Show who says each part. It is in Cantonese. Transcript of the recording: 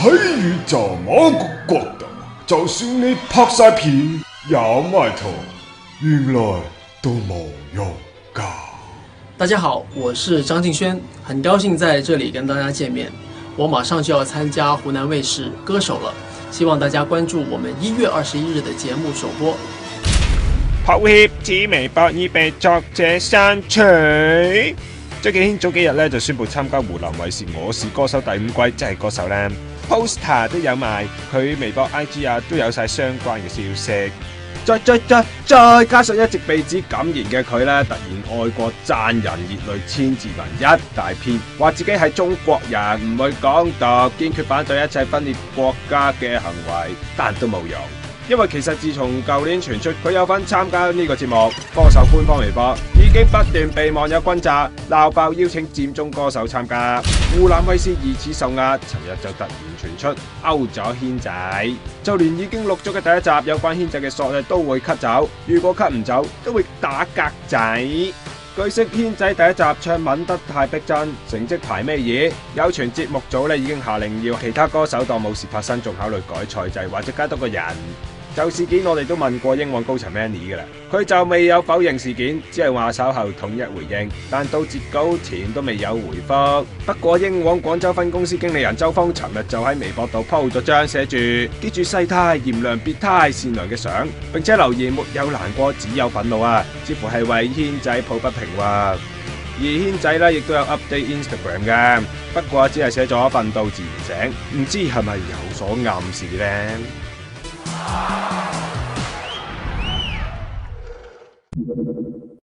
Speaker 1: 睇完就我覺得，就算你拍晒片有埋圖，原來都冇用㗎。
Speaker 2: 大家好，我是張敬軒，很高興在這裡跟大家見面。我馬上就要參加湖南衛視歌手了，希望大家關注我們1月21日的節目首播。
Speaker 3: 抱歉，此微博已被作者刪除。張敬軒早幾日咧就宣布參加湖南衛視《我是歌手》第5季，即係歌手咧 poster 都有賣，佢微博 IG 啊都有晒相關嘅消息。再加上一直被指敢言嘅佢咧，突然愛國讚人，熱淚千字文一大篇，話自己係中國人，唔會港獨，堅決反對一切分裂國家嘅行為，但都冇用。因為其實自從舊年傳出佢有份參加呢個節目，歌手官方微博已經不斷被網友轟炸，鬧爆邀請佔中歌手參加。湖南衛視疑似受壓，尋日就突然傳出勾咗軒仔，就連已經錄咗嘅第一集有關軒仔嘅索都會 cut 走，如果 cut 唔走都會打格仔。據悉軒仔第一集唱吻得太逼真，成績排尾二，有傳節目組已經下令要其他歌手當冇事發生，仲考慮改賽制或者加多個人。就事件我哋都問過英皇高層 Manny 噶啦，佢就未有否認事件，只係話稍後統一回應，但到截稿前都未有回覆。不過英皇廣州分公司經理人周峰尋日就喺微博度 po 咗張寫住記住世態炎涼別太善良嘅相，並且留言沒有難過只有憤怒啊，似乎係為軒仔抱不平喎。而軒仔亦都有 update Instagram 嘅，不過只係寫咗奮鬥自然醒，唔知係咪有所暗示呢？